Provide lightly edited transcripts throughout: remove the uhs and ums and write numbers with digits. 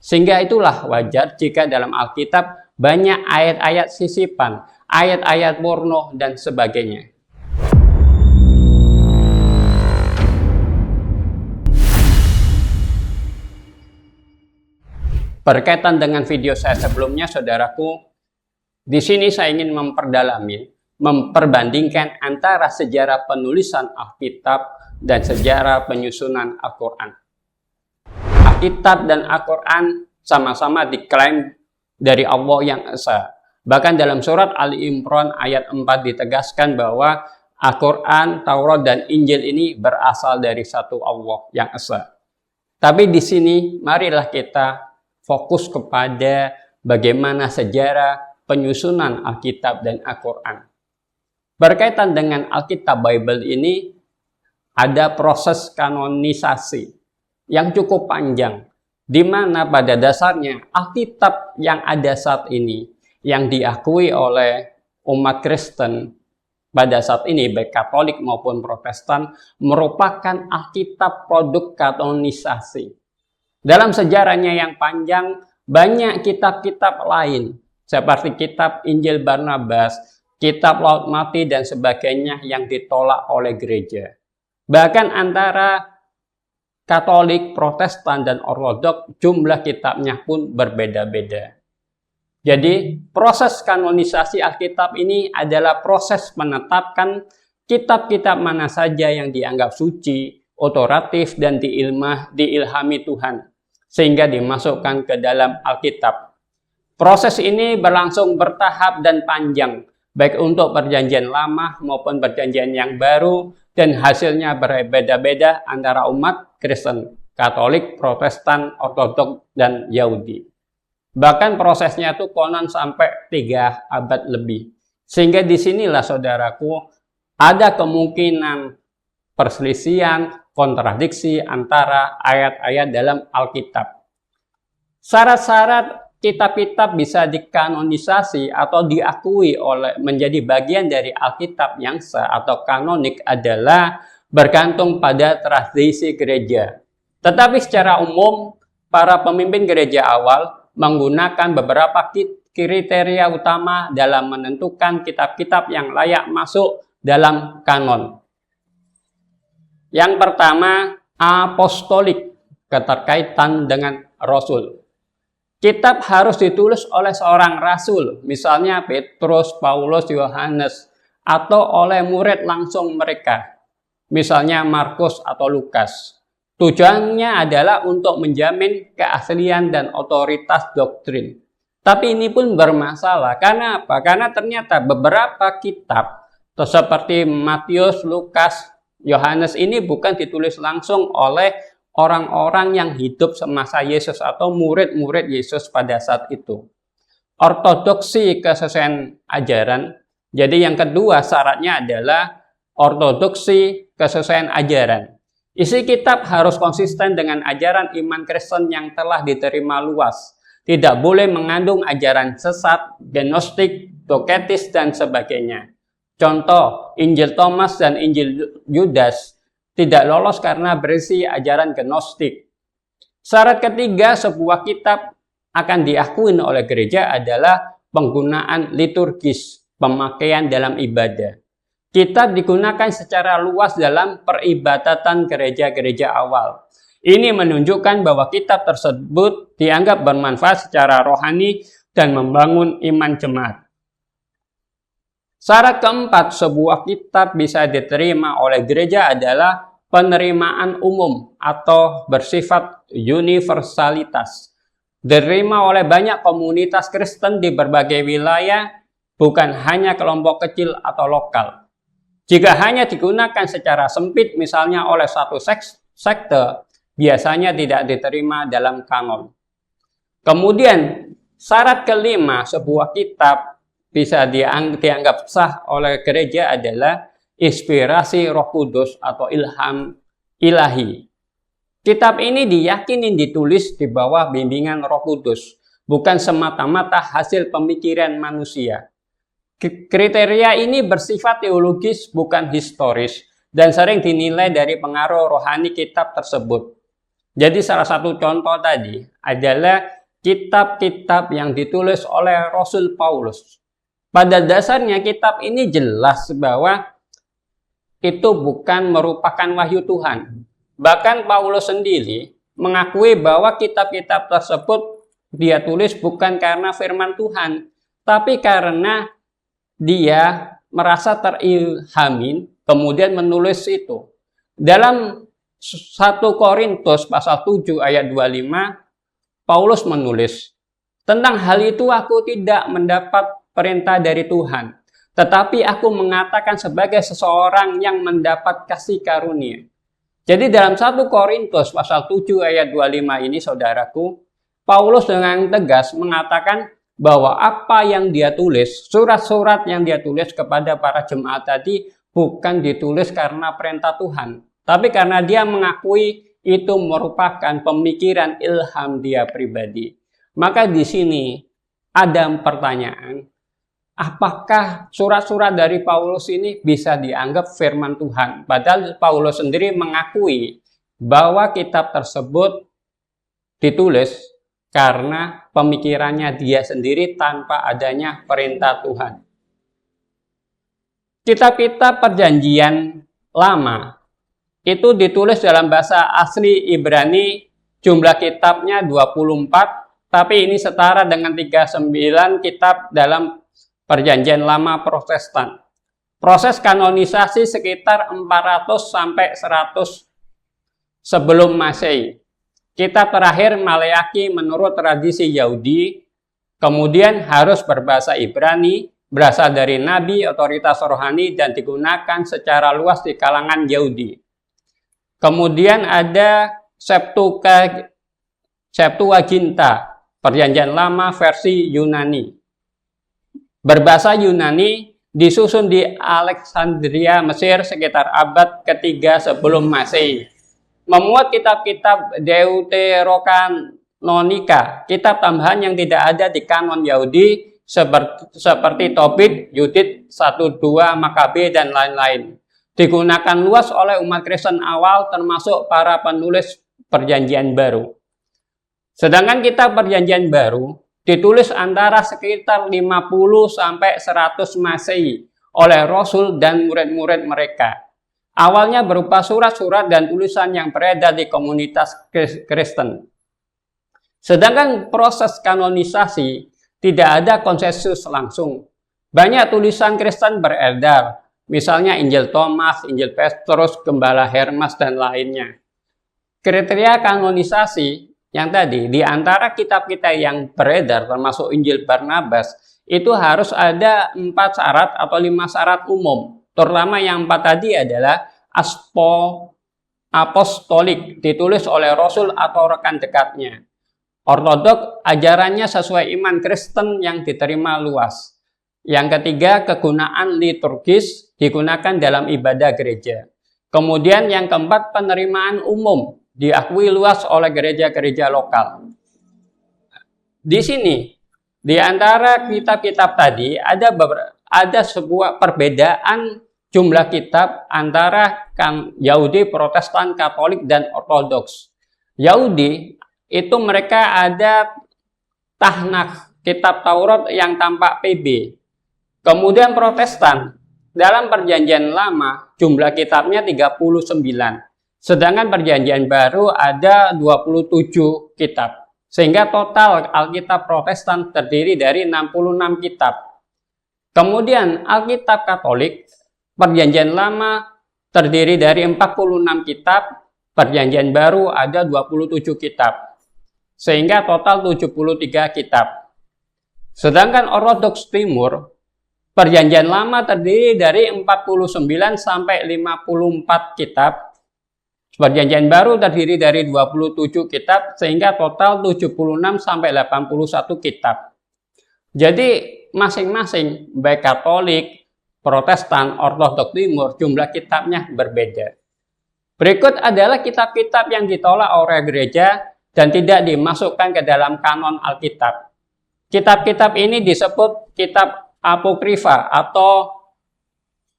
Sehingga itulah wajar jika dalam Alkitab banyak ayat-ayat sisipan, ayat-ayat porno, dan sebagainya. Berkaitan dengan video saya sebelumnya, saudaraku, di sini saya ingin memperbandingkan antara sejarah penulisan Alkitab dan sejarah penyusunan Al-Quran. Alkitab dan Al-Quran sama-sama diklaim dari Allah yang Esa. Bahkan dalam surat Ali Imran ayat 4 ditegaskan bahwa Al-Quran, Taurat, dan Injil ini berasal dari satu Allah yang Esa. Tapi di sini marilah kita fokus kepada bagaimana sejarah penyusunan Alkitab dan Al-Quran. Berkaitan dengan Alkitab Bible ini, ada proses kanonisasi yang cukup panjang, di mana pada dasarnya Alkitab yang ada saat ini, yang diakui oleh umat Kristen pada saat ini, baik Katolik maupun Protestan, merupakan Alkitab produk kanonisasi. Dalam sejarahnya yang panjang, banyak kitab-kitab lain, seperti kitab Injil Barnabas, kitab Laut Mati, dan sebagainya yang ditolak oleh gereja. Bahkan antara Katolik, Protestan, dan Ortodok, jumlah kitabnya pun berbeda-beda. Jadi, proses kanonisasi Alkitab ini adalah proses menetapkan kitab-kitab mana saja yang dianggap suci, otoratif, dan diilhami Tuhan, sehingga dimasukkan ke dalam Alkitab. Proses ini berlangsung bertahap dan panjang, baik untuk perjanjian lama maupun perjanjian yang baru, dan hasilnya berbeda-beda antara umat Kristen, Katolik, Protestan, Ortodok, dan Yahudi. Bahkan prosesnya itu konon sampai 3 abad lebih. Sehingga disinilah saudaraku, ada kemungkinan perselisihan, kontradiksi antara ayat-ayat dalam Alkitab. Syarat-syarat kitab-kitab bisa dikanonisasi atau diakui menjadi bagian dari Alkitab yang sah atau kanonik adalah bergantung pada tradisi gereja. Tetapi secara umum, para pemimpin gereja awal menggunakan beberapa kriteria utama dalam menentukan kitab-kitab yang layak masuk dalam kanon. Yang pertama, apostolik, keterkaitan dengan Rasul. Kitab harus ditulis oleh seorang rasul, misalnya Petrus, Paulus, Yohanes, atau oleh murid langsung mereka, misalnya Markus atau Lukas. Tujuannya adalah untuk menjamin keaslian dan otoritas doktrin. Tapi ini pun bermasalah, karena apa? Karena ternyata beberapa kitab, seperti Matius, Lukas, Yohanes ini bukan ditulis langsung oleh orang-orang yang hidup semasa Yesus atau murid-murid Yesus pada saat itu. Ortodoksi kesesuaian ajaran. Jadi yang kedua syaratnya adalah ortodoksi kesesuaian ajaran. Isi kitab harus konsisten dengan ajaran iman Kristen yang telah diterima luas. Tidak boleh mengandung ajaran sesat, gnostik, doketis, dan sebagainya. Contoh, Injil Thomas dan Injil Yudas tidak lolos karena berisi ajaran gnostik. Syarat ketiga sebuah kitab akan diakui oleh gereja adalah penggunaan liturgis, pemakaian dalam ibadah. Kitab digunakan secara luas dalam peribadatan gereja-gereja awal. Ini menunjukkan bahwa kitab tersebut dianggap bermanfaat secara rohani dan membangun iman jemaat. Syarat keempat, sebuah kitab bisa diterima oleh gereja adalah penerimaan umum atau bersifat universalitas. Diterima oleh banyak komunitas Kristen di berbagai wilayah, bukan hanya kelompok kecil atau lokal. Jika hanya digunakan secara sempit, misalnya oleh satu sekte, biasanya tidak diterima dalam kanon. Kemudian, syarat kelima, sebuah kitab bisa dianggap sah oleh gereja adalah inspirasi Roh Kudus atau ilham ilahi. Kitab ini diyakini ditulis di bawah bimbingan Roh Kudus, bukan semata-mata hasil pemikiran manusia. Kriteria ini bersifat teologis, bukan historis, dan sering dinilai dari pengaruh rohani kitab tersebut. Jadi salah satu contoh tadi adalah kitab-kitab yang ditulis oleh Rasul Paulus. Pada dasarnya kitab ini jelas bahwa itu bukan merupakan wahyu Tuhan. Bahkan Paulus sendiri mengakui bahwa kitab-kitab tersebut dia tulis bukan karena firman Tuhan, tapi karena dia merasa terilhamin, kemudian menulis itu. Dalam 1 Korintus pasal 7 ayat 25, Paulus menulis, "Tentang hal itu aku tidak mendapat perintah dari Tuhan, tetapi aku mengatakan sebagai seseorang yang mendapat kasih karunia." Jadi dalam 1 Korintus pasal 7 ayat 25 ini, saudaraku, Paulus dengan tegas mengatakan bahwa apa yang dia tulis, surat-surat yang dia tulis kepada para jemaat tadi bukan ditulis karena perintah Tuhan, tapi karena dia mengakui itu merupakan pemikiran ilham dia pribadi. Maka di sini ada pertanyaan, apakah surat-surat dari Paulus ini bisa dianggap firman Tuhan? Padahal Paulus sendiri mengakui bahwa kitab tersebut ditulis karena pemikirannya dia sendiri tanpa adanya perintah Tuhan. Kitab-kitab Perjanjian Lama itu ditulis dalam bahasa asli Ibrani, jumlah kitabnya 24, tapi ini setara dengan 39 kitab dalam Perjanjian Lama Protestan. Proses kanonisasi sekitar 400 sampai 100 sebelum Masehi. Kitab terakhir Maleaki menurut tradisi Yahudi, kemudian harus berbahasa Ibrani, berasal dari nabi, otoritas rohani, dan digunakan secara luas di kalangan Yahudi. Kemudian ada Septuaginta, Perjanjian Lama versi Yunani. Berbahasa Yunani, disusun di Alexandria, Mesir sekitar abad ketiga sebelum Masehi. Memuat kitab-kitab Deuterokanonika, kitab tambahan yang tidak ada di kanon Yahudi seperti Tobit, Yudit, 1-2, Makabe, dan lain-lain. Digunakan luas oleh umat Kristen awal termasuk para penulis Perjanjian Baru. Sedangkan kitab Perjanjian Baru ditulis antara sekitar 50 sampai 100 Masehi oleh Rasul dan murid-murid mereka. Awalnya berupa surat-surat dan tulisan yang beredar di komunitas Kristen. Sedangkan proses kanonisasi tidak ada konsensus langsung. Banyak tulisan Kristen beredar, misalnya Injil Thomas, Injil Petrus, Gembala Hermas, dan lainnya. Kriteria kanonisasi yang tadi, di antara kitab-kitab yang beredar, termasuk Injil Barnabas, itu harus ada 4 syarat atau 5 syarat umum. Terutama yang 4 tadi adalah apostolik, ditulis oleh Rasul atau rekan dekatnya. Ortodok, ajarannya sesuai iman Kristen yang diterima luas. Yang ketiga, kegunaan liturgis, digunakan dalam ibadah gereja. Kemudian yang keempat, penerimaan umum, diakui luas oleh gereja-gereja lokal. Di sini, di antara kitab-kitab tadi, ada sebuah perbedaan jumlah kitab antara Yahudi, Protestan, Katolik, dan Ortodoks. Yahudi itu mereka ada Tahnakh, kitab Taurat yang tampak PB. Kemudian Protestan, dalam Perjanjian Lama jumlah kitabnya 39. Sedangkan Perjanjian Baru ada 27 kitab. Sehingga total Alkitab Protestan terdiri dari 66 kitab. Kemudian Alkitab Katolik Perjanjian Lama terdiri dari 46 kitab, Perjanjian Baru ada 27 kitab. Sehingga total 73 kitab. Sedangkan Ortodoks Timur, Perjanjian Lama terdiri dari 49 sampai 54 kitab. Perjanjian Baru terdiri dari 27 kitab, sehingga total 76 sampai 81 kitab. Jadi masing-masing, baik Katolik, Protestan, Ortodoks Timur, jumlah kitabnya berbeda. Berikut adalah kitab-kitab yang ditolak oleh gereja dan tidak dimasukkan ke dalam kanon Alkitab. Kitab-kitab ini disebut kitab apokrifa atau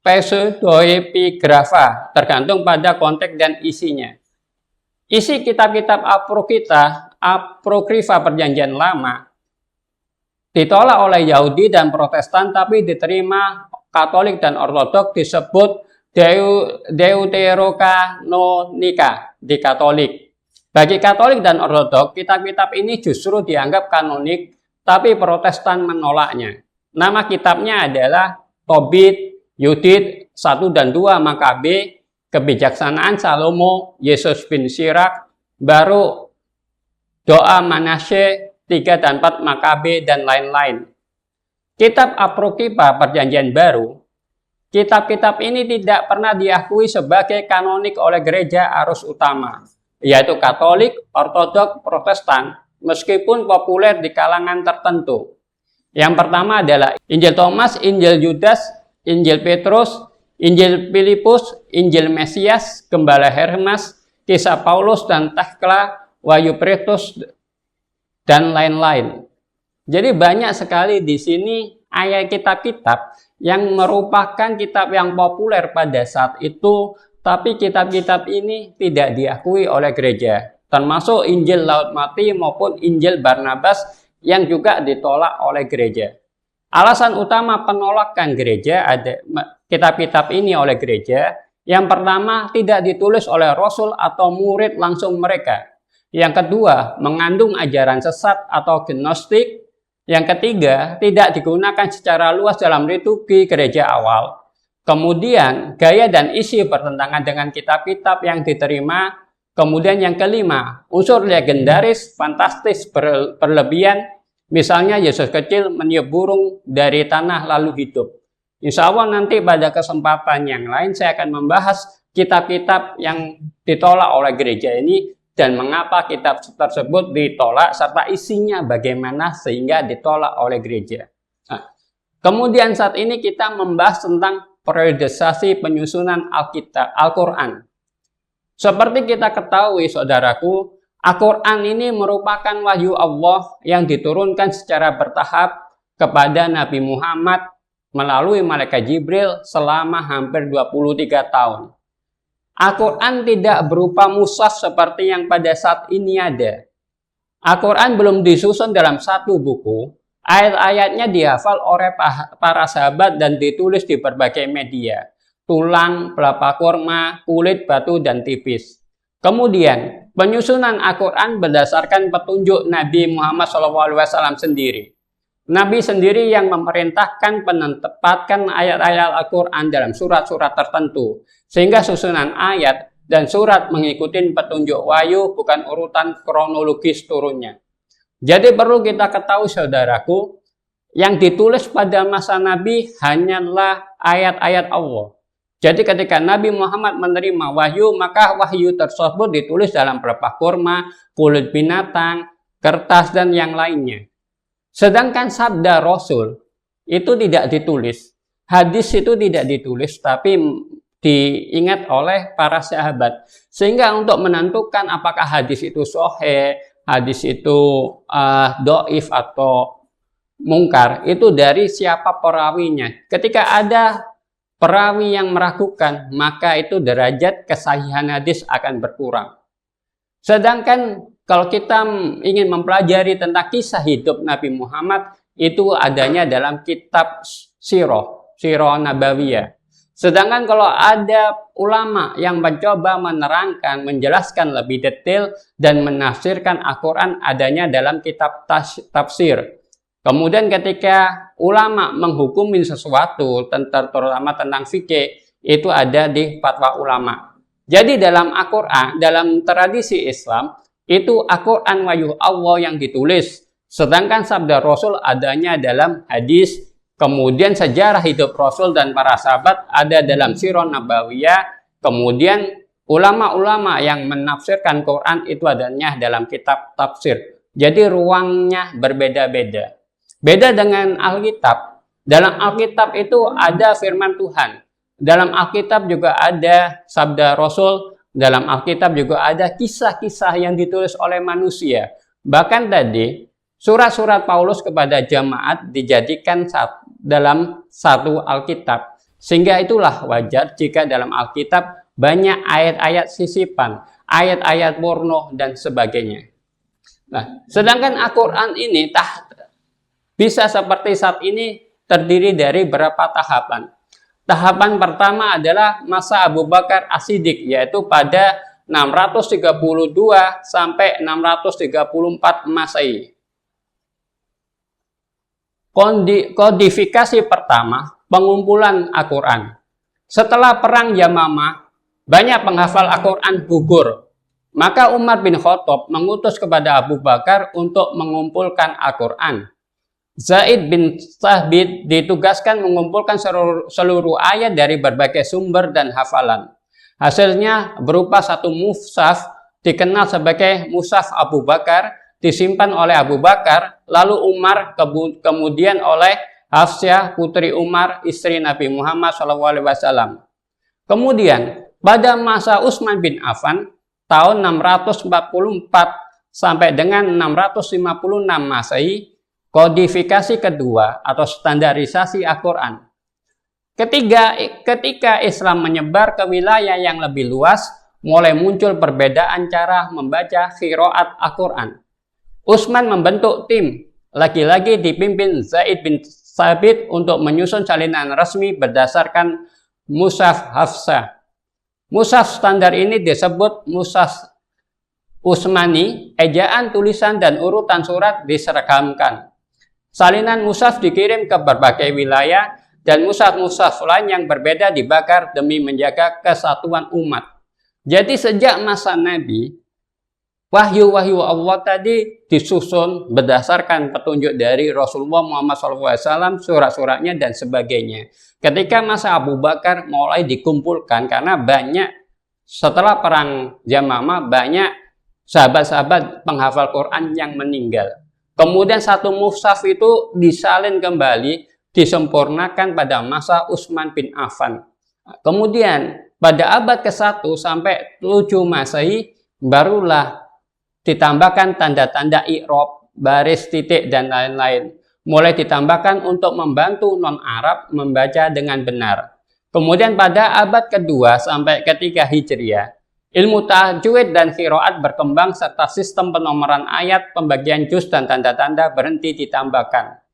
pseudoepigrafa, tergantung pada konteks dan isinya. Isi kitab-kitab Apokrifa Perjanjian Lama ditolak oleh Yahudi dan Protestan, tapi diterima Katolik dan Ortodoks, disebut Deuterokanonika di Katolik. Bagi Katolik dan Ortodoks, kitab-kitab ini justru dianggap kanonik, tapi Protestan menolaknya. Nama kitabnya adalah Tobit, Yudit 1 dan 2, Makabe, Kebijaksanaan Salomo, Yesus bin Sirak, Baru, Doa Manasye 3 dan 4, Makabe, dan lain-lain. Kitab Apokrifa Perjanjian Baru, kitab-kitab ini tidak pernah diakui sebagai kanonik oleh gereja arus utama, yaitu Katolik, Ortodoks, Protestan, meskipun populer di kalangan tertentu. Yang pertama adalah Injil Thomas, Injil Yudas, Injil Petrus, Injil Filipus, Injil Mesias, Gembala Hermas, Kisah Paulus dan Tekla, Wahyu Petrus, dan lain-lain. Jadi banyak sekali di sini ayat kitab-kitab yang merupakan kitab yang populer pada saat itu, tapi kitab-kitab ini tidak diakui oleh gereja, termasuk Injil Laut Mati maupun Injil Barnabas yang juga ditolak oleh gereja. Alasan utama penolakan gereja ada kitab-kitab ini oleh gereja. Yang pertama, tidak ditulis oleh rasul atau murid langsung mereka. Yang kedua, mengandung ajaran sesat atau gnostik. Yang ketiga, tidak digunakan secara luas dalam liturgi gereja awal. Kemudian, gaya dan isi bertentangan dengan kitab-kitab yang diterima. Kemudian yang kelima, unsur legendaris, fantastis, berlebihan. Misalnya Yesus kecil meniup burung dari tanah lalu hidup. Insya Allah nanti pada kesempatan yang lain saya akan membahas kitab-kitab yang ditolak oleh gereja ini dan mengapa kitab tersebut ditolak serta isinya bagaimana sehingga ditolak oleh gereja. Nah, kemudian saat ini kita membahas tentang periodisasi penyusunan Alkitab, Al-Quran. Seperti kita ketahui saudaraku, Al-Quran ini merupakan wahyu Allah yang diturunkan secara bertahap kepada Nabi Muhammad melalui malaikat Jibril selama hampir 23 tahun. Al-Quran tidak berupa mushaf seperti yang pada saat ini ada. Al-Quran belum disusun dalam satu buku. Ayat-ayatnya dihafal oleh para sahabat dan ditulis di berbagai media. Tulang, pelapa kurma, kulit, batu, dan tipis. Kemudian, penyusunan Al-Quran berdasarkan petunjuk Nabi Muhammad SAW sendiri. Nabi sendiri yang memerintahkan penempatan ayat-ayat Al-Quran dalam surat-surat tertentu, sehingga susunan ayat dan surat mengikuti petunjuk wahyu, bukan urutan kronologis turunnya. Jadi perlu kita ketahui saudaraku, yang ditulis pada masa Nabi hanyalah ayat-ayat Allah. Jadi ketika Nabi Muhammad menerima wahyu, maka wahyu tersebut ditulis dalam pelepah kurma, kulit binatang, kertas, dan yang lainnya. Sedangkan sabda Rasul itu tidak ditulis. Hadis itu tidak ditulis, tapi diingat oleh para sahabat. Sehingga untuk menentukan apakah hadis itu sahih, hadis itu dhaif atau mungkar, itu dari siapa perawinya. Ketika ada perawi yang meragukan, maka itu derajat kesahihan hadis akan berkurang. Sedangkan kalau kita ingin mempelajari tentang kisah hidup Nabi Muhammad, itu adanya dalam kitab Sirah Nabawiyah. Sedangkan kalau ada ulama yang mencoba menerangkan, menjelaskan lebih detail dan menafsirkan Al-Quran, adanya dalam kitab tafsir. Kemudian ketika ulama menghukumi sesuatu, terutama tentang fikih, itu ada di fatwa ulama. Jadi dalam Al-Quran, dalam tradisi Islam, itu Al-Quran wahyu Allah yang ditulis. Sedangkan sabda Rasul adanya dalam hadis. Kemudian sejarah hidup Rasul dan para sahabat ada dalam Sirah Nabawiyah. Kemudian ulama-ulama yang menafsirkan Quran itu adanya dalam kitab tafsir. Jadi ruangnya berbeda-beda. Beda dengan Alkitab. Dalam Alkitab itu ada firman Tuhan. Dalam Alkitab juga ada sabda Rasul. Dalam Alkitab juga ada kisah-kisah yang ditulis oleh manusia. Bahkan tadi, surat-surat Paulus kepada jemaat dijadikan dalam satu Alkitab. Sehingga itulah wajar jika dalam Alkitab banyak ayat-ayat sisipan, ayat-ayat porno, dan sebagainya. Nah, sedangkan Al-Quran ini bisa seperti saat ini terdiri dari berapa tahapan. Tahapan pertama adalah masa Abu Bakar As-Siddiq, yaitu pada 632 sampai 634 Masehi. Kodifikasi pertama, pengumpulan Al-Quran. Setelah perang Yamamah, banyak penghafal Al-Quran gugur. Maka Umar bin Khattab mengutus kepada Abu Bakar untuk mengumpulkan Al-Quran. Zaid bin Thabit ditugaskan mengumpulkan seluruh ayat dari berbagai sumber dan hafalan. Hasilnya berupa satu mushaf dikenal sebagai Mushaf Abu Bakar, disimpan oleh Abu Bakar, lalu Umar, kemudian oleh Hafsah putri Umar, istri Nabi Muhammad SAW. Kemudian pada masa Utsman bin Affan tahun 644 sampai dengan 656 Masehi, kodifikasi kedua atau standarisasi Al-Quran. Ketika Islam menyebar ke wilayah yang lebih luas, mulai muncul perbedaan cara membaca qiraat Al-Quran. Utsman membentuk tim, lagi-lagi dipimpin Zaid bin Thabit untuk menyusun salinan resmi berdasarkan Mushaf Hafsah. Mushaf standar ini disebut Mushaf Utsmani, ejaan, tulisan, dan urutan surat diseragamkan. Salinan mushaf dikirim ke berbagai wilayah, dan mushaf-mushaf lain yang berbeda dibakar demi menjaga kesatuan umat. Jadi sejak masa Nabi, wahyu-wahyu Allah tadi disusun berdasarkan petunjuk dari Rasulullah Muhammad SAW, surat-suratnya dan sebagainya. Ketika masa Abu Bakar mulai dikumpulkan karena banyak, setelah perang Yamamah banyak sahabat-sahabat penghafal Quran yang meninggal. Kemudian satu mushaf itu disalin kembali, disempurnakan pada masa Utsman bin Affan. Kemudian pada abad ke-1 sampai 7 Masehi barulah ditambahkan tanda-tanda i'rab, baris, titik, dan lain-lain. Mulai ditambahkan untuk membantu non-Arab membaca dengan benar. Kemudian pada abad kedua sampai ketiga Hijriah, ilmu tajwid dan qiraat berkembang serta sistem penomoran ayat, pembagian juz, dan tanda-tanda berhenti ditambahkan.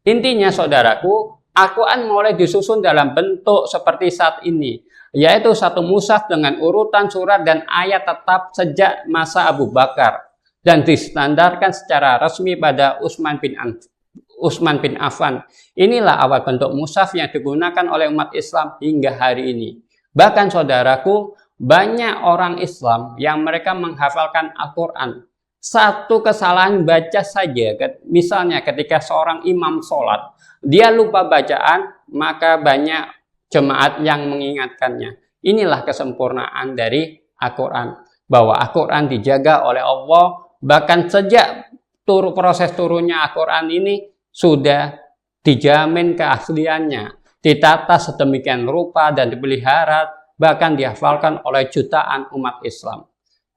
Intinya saudaraku, Al-Quran mulai disusun dalam bentuk seperti saat ini, yaitu satu mushaf dengan urutan surat dan ayat tetap sejak masa Abu Bakar, dan distandarkan secara resmi pada Utsman bin Affan. Inilah awal bentuk mushaf yang digunakan oleh umat Islam hingga hari ini. Bahkan saudaraku, banyak orang Islam yang mereka menghafalkan Al-Quran. Satu kesalahan baca saja, misalnya ketika seorang imam sholat, dia lupa bacaan, maka banyak jemaat yang mengingatkannya. Inilah kesempurnaan dari Al-Quran, bahwa Al-Quran dijaga oleh Allah, bahkan sejak proses turunnya Al-Quran ini sudah dijamin keasliannya, ditata sedemikian rupa dan dipelihara, bahkan dihafalkan oleh jutaan umat Islam.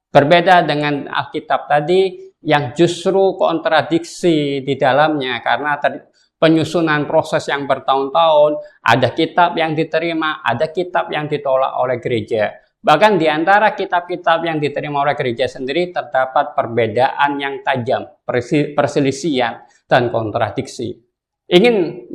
Berbeda dengan Alkitab tadi yang justru kontradiksi di dalamnya karena penyusunan proses yang bertahun-tahun, ada kitab yang diterima, ada kitab yang ditolak oleh gereja. Bahkan di antara kitab-kitab yang diterima oleh gereja sendiri terdapat perbedaan yang tajam, perselisihan, dan kontradiksi. Ingin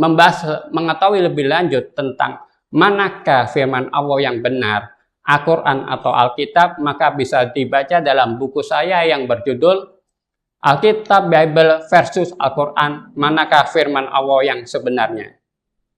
mengetahui lebih lanjut tentang manakah firman Allah yang benar, Al-Quran atau Alkitab, maka bisa dibaca dalam buku saya yang berjudul Alkitab Bible versus Al-Quran, manakah firman Allah yang sebenarnya.